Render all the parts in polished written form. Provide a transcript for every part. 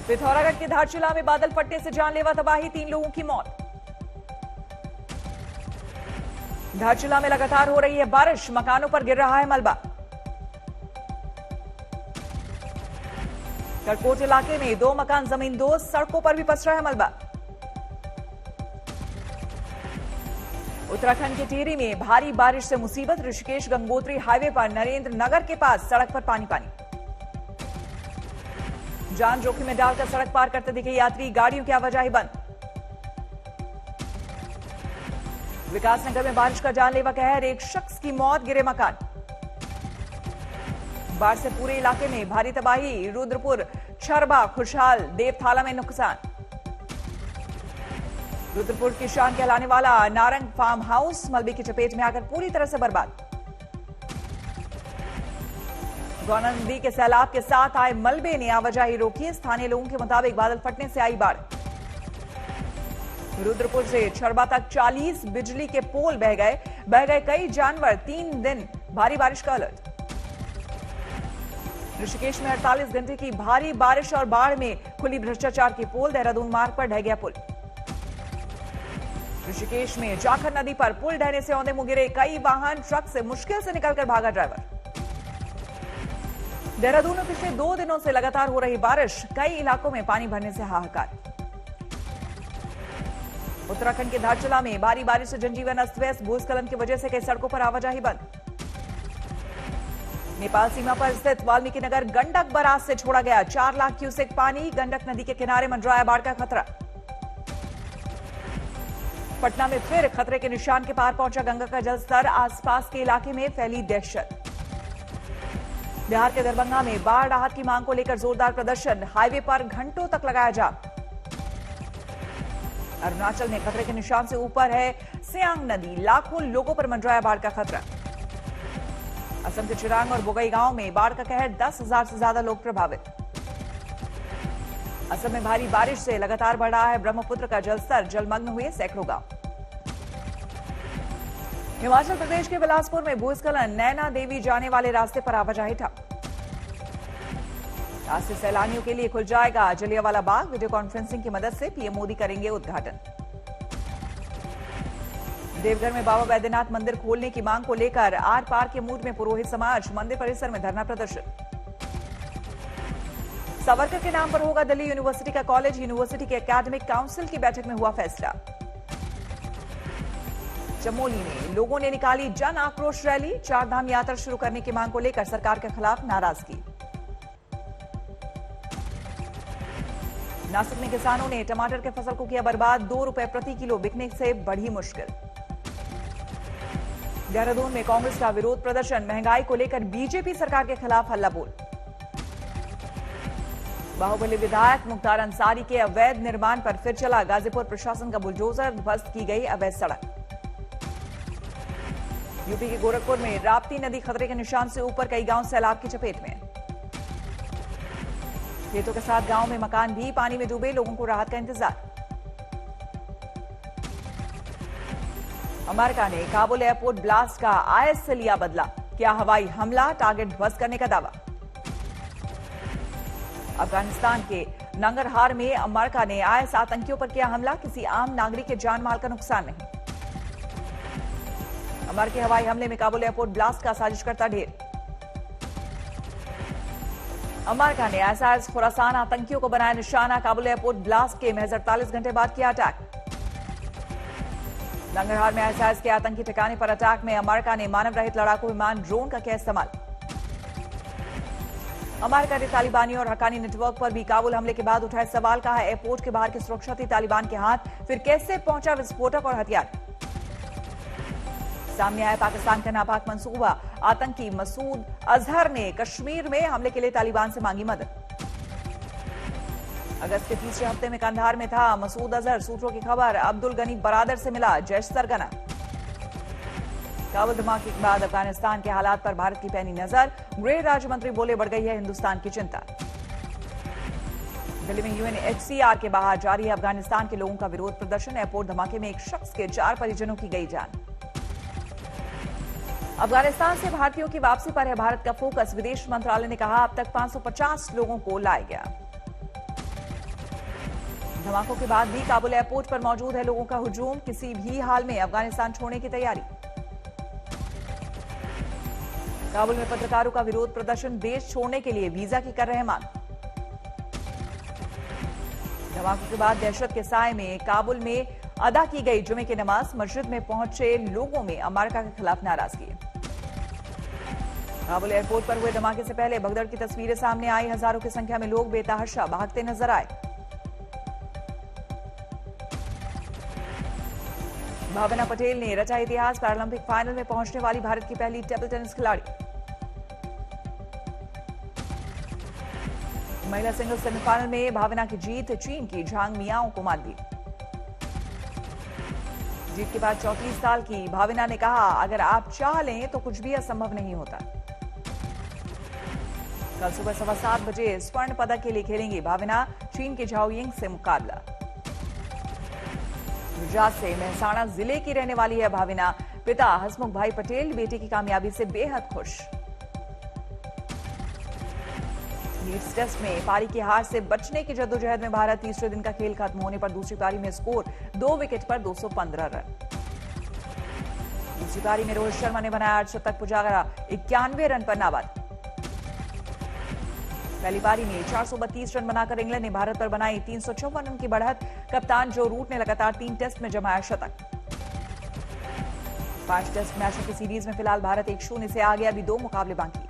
पिथौरागढ़ के धारचूला में बादल फटने से जानलेवा तबाही, 3 लोगों की मौत। धारचूला में लगातार हो रही है बारिश, मकानों पर गिर रहा है मलबा। करकोट इलाके में 2 मकान जमींदोज, सड़कों पर भी पसरा है मलबा। उत्तराखंड के टिहरी में भारी बारिश से मुसीबत, ऋषिकेश गंगोत्री हाईवे पर नरेंद्र नगर के पास सड़क पर पानी पानी। जान जोखिम में डालकर सड़क पार करते दिखे यात्री, गाड़ियों की आवाजाही बंद। विकासनगर में बारिश का जानलेवा कहर, 1 शख्स की मौत, गिरे मकान। बाढ़ से पूरे इलाके में भारी तबाही, रुद्रपुर, छरबा, खुशहाल, देवथाला में नुकसान। रुद्रपुर की शान कहलाने वाला नारंग फार्म हाउस मलबे की चपेट में आकर पूरी तरह से बर्बाद। गौना नदी के सैलाब के साथ आए मलबे ने आवाजाही रोकी, स्थानीय लोगों के मुताबिक बादल फटने से आई बाढ़। रुद्रपुर से छरबा तक 40 बिजली के पोल बह गए कई जानवर, 3 दिन भारी बारिश का अलर्ट। ऋषिकेश में 48 घंटे की भारी बारिश और बाढ़ में खुली भ्रष्टाचार की पोल, देहरादून मार्ग पर ढह गया पुल। ऋषिकेश में जाखर नदी पर पुल ढहने से औंधे मुंह गिरे कई वाहन, ट्रक से मुश्किल से निकलकर भागा ड्राइवर। देहरादून में पिछले 2 दिनों से लगातार हो रही बारिश, कई इलाकों में पानी भरने से हाहाकार। उत्तराखंड के धारचूला में भारी बारिश से जनजीवन अस्त व्यस्त, भूस्खलन की वजह से कई सड़कों पर आवाजाही बंद। नेपाल सीमा पर स्थित वाल्मीकि नगर गंडक बराज से छोड़ा गया 4 लाख क्यूसेक पानी, गंडक नदी के किनारे मंडराया बाढ़ का खतरा। पटना में फिर खतरे के निशान के पार पहुंचा गंगा का जलस्तर, आसपास के इलाके में फैली दहशत। बिहार के दरभंगा में बाढ़ राहत की मांग को लेकर जोरदार प्रदर्शन, हाईवे पर घंटों तक लगाया जाम। अरुणाचल में खतरे के निशान से ऊपर है सियांग नदी, लाखों लोगों पर मंडराया बाढ़ का खतरा। असम के चिरांग और बोगई गांव में बाढ़ का कहर, 10,000 से ज्यादा लोग प्रभावित। असम में भारी बारिश से लगातार बढ़ रहा है ब्रह्मपुत्र का जलस्तर, जलमग्न हुए सैकड़ों गांव। हिमाचल प्रदेश के बिलासपुर में भूस्खलन, नैना देवी जाने वाले रास्ते पर आवाजाही ठप। आज से सैलानियों के लिए खुल जाएगा जलियांवाला बाग, वीडियो कॉन्फ्रेंसिंग की मदद से पीएम मोदी करेंगे उद्घाटन। देवघर में बाबा बैद्यनाथ मंदिर खोलने की मांग को लेकर आर पार के मूड में पुरोहित समाज, मंदिर परिसर में धरना प्रदर्शन। सावरकर के नाम पर होगा दिल्ली यूनिवर्सिटी का कॉलेज, यूनिवर्सिटी के एकेडमिक काउंसिल की बैठक में हुआ फैसला। चमोली में लोगों ने निकाली जन आक्रोश रैली, 4 धाम यात्रा शुरू करने की मांग को लेकर सरकार के खिलाफ नाराजगी। नासिक में किसानों ने टमाटर के फसल को किया बर्बाद, 2 रुपए प्रति किलो बिकने से बढ़ी मुश्किल। देहरादून में कांग्रेस का विरोध प्रदर्शन, महंगाई को लेकर बीजेपी सरकार के खिलाफ हल्ला बोल। बाहुबली विधायक मुख्तार अंसारी के अवैध निर्माण पर फिर चला गाजीपुर प्रशासन का बुलडोजर, ध्वस्त की गई अवैध सड़क। यूपी के गोरखपुर में राप्ती नदी खतरे के निशान से ऊपर, कई गांव सैलाब की चपेट में। खेतों के साथ गांव में मकान भी पानी में डूबे, लोगों को राहत का इंतजार। अमेरिका ने काबुल एयरपोर्ट ब्लास्ट का आईएस से लिया बदला, किया हवाई हमला, टारगेट ध्वस्त करने का दावा। अफगानिस्तान के नंगरहार में अमेरिका ने आईएस आतंकियों पर किया हमला, किसी आम नागरिक के जान माल का नुकसान नहीं। अमेरिकी हवाई हमले में काबुल एयरपोर्ट ब्लास्ट का साजिश करता ढेर। अमेरिका ने आईएस खुरासान आतंकियों को बनाया निशाना, काबुल एयरपोर्ट ब्लास्ट के महज 48 घंटे बाद किया अटैक। नंगरहार में आईएस के आतंकी ठिकाने पर अटैक में अमेरिका ने मानव रहित लड़ाकू विमान ड्रोन का किया इस्तेमाल। अमेरिका ने तालिबानियों और हक्कानी नेटवर्क पर भी काबुल हमले के बाद उठाए सवाल, कहा एयरपोर्ट के बाहर की सुरक्षा थी तालिबान के हाथ, फिर कैसे पहुंचा विस्फोटक और हथियार। सामने आया पाकिस्तान का नापाक मंसूबा, आतंकी मसूद अजहर ने कश्मीर में हमले के लिए तालिबान से मांगी मदद। अगस्त के तीसरे हफ्ते में कंधार में था मसूद अजहर, सूत्रों की खबर, अब्दुल गनी बरादर से मिला जैश सरगना। काबुल धमाके के बाद अफगानिस्तान के हालात पर भारत की पैनी नजर, गृह राज्य मंत्री बोले बढ़ गई है हिंदुस्तान की चिंता। दिल्ली में यूएनएचसीआर के बाहर जारी है अफगानिस्तान के लोगों का विरोध प्रदर्शन, एयरपोर्ट धमाके में 1 शख्स के 4 परिजनों की गई जान। अफगानिस्तान से भारतीयों की वापसी पर है भारत का फोकस, विदेश मंत्रालय ने कहा अब तक 550 लोगों को लाया गया। धमाकों के बाद भी काबुल एयरपोर्ट पर मौजूद है लोगों का हुजूम, किसी भी हाल में अफगानिस्तान छोड़ने की तैयारी। काबुल में पत्रकारों का विरोध प्रदर्शन, देश छोड़ने के लिए वीजा की कर रहे मांग। धमाकों के बाद दहशत के साए में काबुल में अदा की गई जुमे की नमाज, मस्जिद में पहुंचे लोगों में अमेरिका के खिलाफ नाराजगी। काबुल एयरपोर्ट पर हुए धमाके से पहले भगदड़ की तस्वीरें सामने आई, हजारों की संख्या में लोग बेतहाशा भागते नजर आए। भावना पटेल ने रचा इतिहास, पैरालंपिक फाइनल में पहुंचने वाली भारत की पहली टेबल टेनिस खिलाड़ी। महिला सिंगल्स सेमीफाइनल में भावना की जीत, चीन की झांग मियाओं को मात दी। जीत के बाद 34 साल की भावना ने कहा, अगर आप चाह लें तो कुछ भी असंभव नहीं होता। कल सुबह 7:15 बजे स्वर्ण पदक के लिए खेलेंगी भावना, चीन के झाओ यिंग से मुकाबला। गुजरात से मेहसाणा जिले की रहने वाली है भावना, पिता हसमुख भाई पटेल बेटे की कामयाबी से बेहद खुश। लीड्स टेस्ट में पारी की हार से बचने की जद्दोजहद में भारत, तीसरे दिन का खेल खत्म होने पर दूसरी पारी में स्कोर 2 विकेट पर 215 रन। दूसरी पारी में रोहित शर्मा ने बनाया अर्धशतक, पुजारा 91 रन पर नाबाद। पहली पारी में 432 रन बनाकर इंग्लैंड ने भारत पर बनाई 354 रन की बढ़त, कप्तान जो रूट ने लगातार 3 टेस्ट में जमाया शतक। 5 टेस्ट मैचों की सीरीज में फिलहाल भारत 1-0 से आगे, अभी 2 मुकाबले बाकी।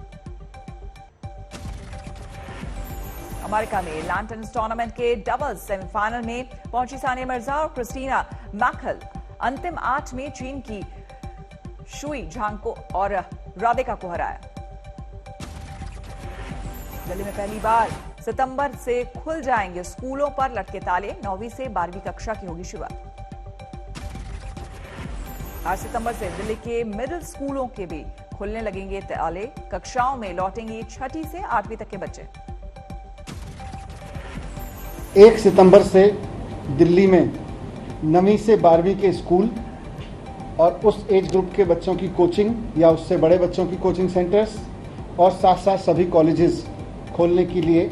अमेरिका में लैन टेनिस टूर्नामेंट के डबल्स सेमीफाइनल में पहुंची सानिया मिर्जा और क्रिस्टीना मैकल, अंतिम 8 में चीन की शुई झांग को और राधिका को हराया। दिल्ली में पहली बार सितंबर से खुल जाएंगे स्कूलों पर लटके ताले, 9वीं से 12वीं कक्षा की होगी शुरुआत। 8 सितंबर से दिल्ली के मिडिल स्कूलों के भी खुलने लगेंगे ताले, कक्षाओं में लौटेंगे 6ठी से 8वीं तक के बच्चे। 1 सितंबर से दिल्ली में 9वीं से 12वीं के स्कूल और उस एज ग्रुप के बच्चों की कोचिंग या उससे बड़े बच्चों की कोचिंग सेंटर्स और साथ साथ सभी कॉलेजेस खोलने के लिए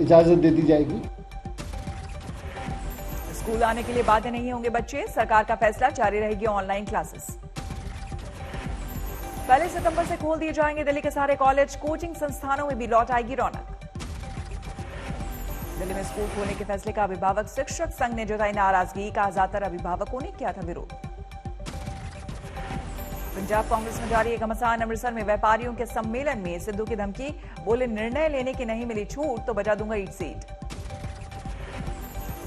इजाजत दे दी जाएगी। स्कूल आने के लिए बाध्य नहीं होंगे बच्चे, सरकार का फैसला, जारी रहेगी ऑनलाइन क्लासेस। पहले सितंबर से खोल दिए जाएंगे दिल्ली के सारे कॉलेज, कोचिंग संस्थानों में भी लौट आएगी रौनक। दिल्ली में स्कूल खोलने के फैसले का अभिभावक शिक्षक संघ ने जताई नाराजगी, कहा ज्यादातर अभिभावकों ने किया था विरोध। पंजाब कांग्रेस में जारी है घमासान, अमृतसर में व्यापारियों के सम्मेलन में सिद्धू की धमकी, बोले निर्णय लेने की नहीं मिली छूट तो बजा दूंगा ईट सीट।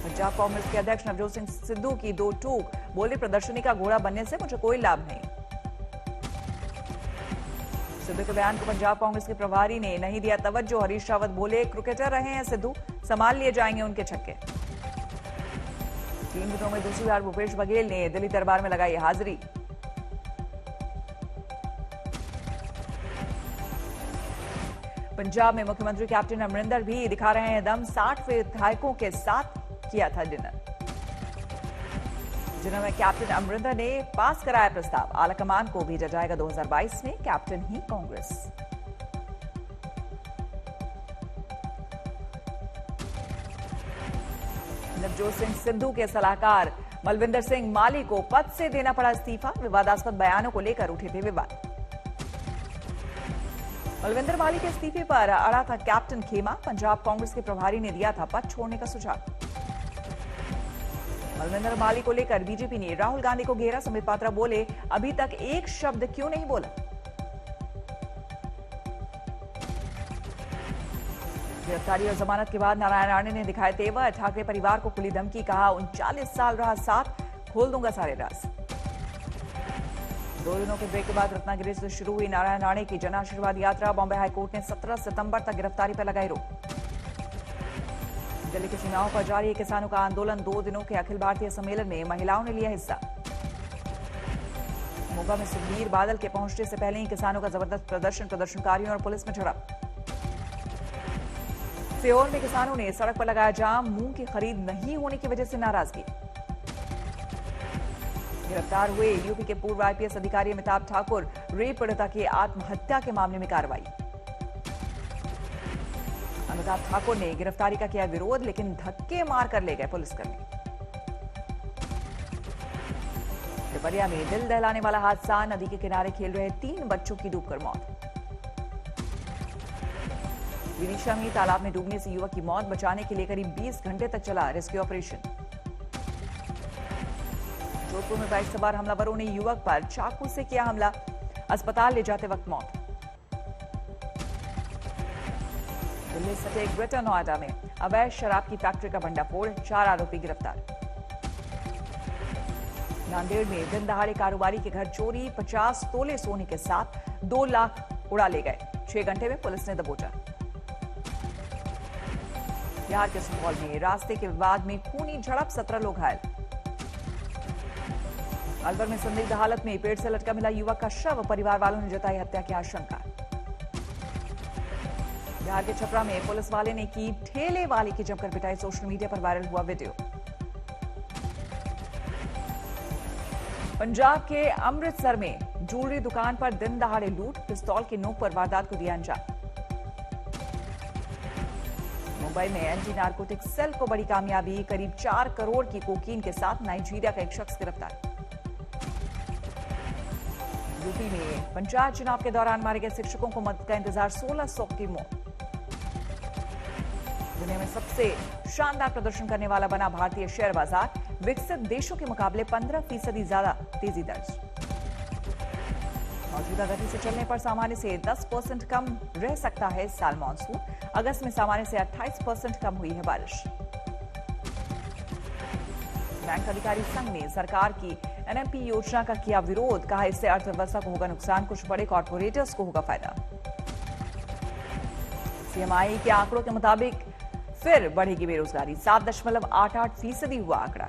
पंजाब कांग्रेस के अध्यक्ष नवजोत सिंह सिद्धू की 2 टूक, बोले प्रदर्शनी का घोड़ा बनने से मुझे कोई लाभ नहीं। सिद्धू के बयान को पंजाब कांग्रेस के प्रभारी ने नहीं दिया तवज्जो, हरीश रावत बोले क्रिकेटर रहे हैं सिद्धू, संभाल लिए जाएंगे उनके छक्के। 3 दिनों में दूसरी बार भूपेश बघेल ने दिल्ली दरबार में लगाई हाजिरी। पंजाब में मुख्यमंत्री कैप्टन अमरिंदर भी दिखा रहे हैं दम, 60 विधायकों के साथ किया था डिनर। जिन्होंने कैप्टन अमरिंदर ने पास कराया प्रस्ताव, आलाकमान को भेजा जाएगा 2022 में कैप्टन ही कांग्रेस। नवजोत सिंह सिद्धू के सलाहकार मलविंदर सिंह माली को पद से देना पड़ा इस्तीफा, विवादास्पद बयानों को लेकर उठे थे विवाद। मलविंदर माली के इस्तीफे पर अड़ा था कैप्टन खेमा, पंजाब कांग्रेस के प्रभारी ने दिया था पद छोड़ने का सुझाव। मलविंदर माली को लेकर बीजेपी ने राहुल गांधी को घेरा, संबित पात्रा बोले अभी तक एक शब्द क्यों नहीं बोला। गिरफ्तारी और जमानत के बाद नारायण राणे ने दिखाए तेवर, ठाकरे परिवार को खुली धमकी, कहा 39 साल रहा साथ, खोल दूंगा सारे राज। 2 दिनों के ब्रेक के बाद रत्नागिरी से शुरू हुई नारायण राणे की जन आशीर्वाद यात्रा, बॉम्बे हाईकोर्ट ने 17 सितंबर तक गिरफ्तारी पर लगाई रोक। दिल्ली की सीमाओं पर जारी है किसानों का आंदोलन, 2 दिनों के अखिल भारतीय सम्मेलन में महिलाओं ने लिया हिस्सा। मोगा में सुखबीर बादल के पहुंचने से पहले ही किसानों का जबरदस्त प्रदर्शन, प्रदर्शनकारियों और पुलिस में झड़प। सीहोर में किसानों ने सड़क पर लगाया जाम, मूंग की खरीद नहीं होने की वजह से नाराजगी। गिरफ्तार हुए यूपी के पूर्व आईपीएस अधिकारी अमिताभ ठाकुर, रेप पीड़िता की आत्महत्या के मामले में कार्रवाई। अमिताभ ठाकुर ने गिरफ्तारी का किया विरोध, लेकिन धक्के मारकर ले गए पुलिसकर्मी। देवरिया में दिल दहलाने वाला हादसा, नदी के किनारे खेल रहे 3 बच्चों की डूबकर मौत। विदिशा में तालाब में डूबने से युवक की मौत, बचाने के लिए करीब 20 घंटे तक चला रेस्क्यू ऑपरेशन। जोधपुर में बाइक सवार हमलावरों ने युवक पर चाकू से किया हमला, अस्पताल ले जाते वक्त मौत। दिल्ली सटे ग्रेटर नोएडा में अवैध शराब की फैक्ट्री का भंडाफोड़, 4 आरोपी गिरफ्तार। नांदेड़ में दिन दहाड़े कारोबारी के घर चोरी, 50 तोले सोने के साथ 2 लाख उड़ा ले गए, 6 घंटे में पुलिस ने दबोचा। बिहार के सुपौल में रास्ते के विवाद में खूनी झड़प, 17 लोग घायल। अलवर में संदिग्ध हालत में पेड़ से लटका मिला युवक का शव, परिवार वालों ने जताई हत्या की आशंका। बिहार के छपरा में पुलिस वाले ने की ठेले वाले की जमकर पिटाई, सोशल मीडिया पर वायरल हुआ वीडियो। पंजाब के अमृतसर में ज्वेलरी दुकान पर दिन दहाड़े लूट, पिस्तौल की नोक पर वारदात को दिया अंजाम। मुंबई में एंटी नारकोटिक सेल को बड़ी कामयाबी, करीब 4 करोड़ की कोकीन के साथ नाइजीरिया का एक शख्स गिरफ्तार। यूपी में पंचायत चुनाव के दौरान मारे गए शिक्षकों को मदद का इंतजार, 1600 की मौत। दुनिया में सबसे शानदार प्रदर्शन करने वाला बना भारतीय शेयर बाजार, विकसित देशों के मुकाबले 15% ज्यादा तेजी दर्ज। मौजूदा गति से चलने पर सामान्य से 10% कम रह सकता है साल मॉनसून, अगस्त में सामान्य से 28% कम हुई है बारिश। बैंक अधिकारी संघ ने सरकार की एनएमपी योजना का किया विरोध, कहा इससे अर्थव्यवस्था को होगा नुकसान, कुछ बड़े कॉर्पोरेट्स को होगा फायदा। सीएमआई के आंकड़ों के मुताबिक फिर बढ़ेगी बेरोजगारी, 7.88% हुआ आंकड़ा।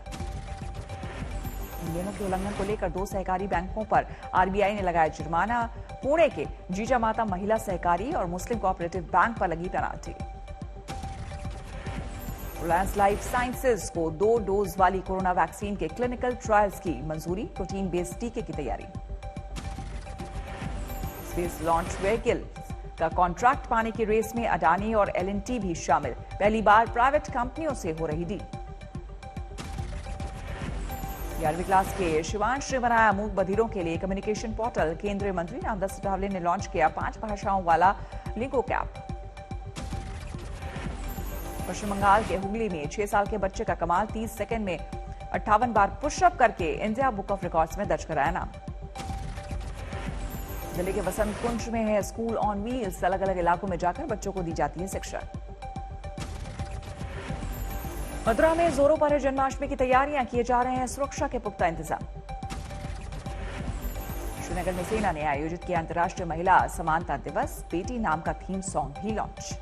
नियमों के उल्लंघन को लेकर 2 सहकारी बैंकों पर आरबीआई ने लगाया जुर्माना, पुणे के जीजामाता महिला सहकारी और मुस्लिम कोऑपरेटिव बैंक पर लगी पेनाल्टी। रिलायंस लाइफ साइंसेज को 2 डोज वाली कोरोना वैक्सीन के क्लिनिकल ट्रायल्स की मंजूरी, प्रोटीन बेस्ड टीके की तैयारी। स्पेस लॉन्च व्हीकल का कॉन्ट्रैक्ट पाने की रेस में अडानी और एलएनटी भी शामिल, पहली बार प्राइवेट कंपनियों से हो रही डील। 11वीं क्लास के शिवांश ने बनाया मूक बधिरों के लिए कम्युनिकेशन पोर्टल, केंद्रीय मंत्री रामदास अठावले ने लॉन्च किया 5 भाषाओं वाला लिंगो कैप। पश्चिम बंगाल के हुगली में 6 साल के बच्चे का कमाल, 30 सेकंड में 58 बार पुशअप करके इंडिया बुक ऑफ रिकॉर्ड्स में दर्ज कराया नाम। दिल्ली के वसंत कुंज में है स्कूल ऑन व्हील्स, अलग अलग इलाकों में जाकर बच्चों को दी जाती है शिक्षा। मथुरा में जोरों पर है जन्माष्टमी की तैयारियां, किए जा रहे हैं सुरक्षा के पुख्ता इंतजाम। श्रीनगर में सेना ने आयोजित किया अंतर्राष्ट्रीय महिला समानता दिवस, बेटी नाम का थीम सॉन्ग भी लॉन्च।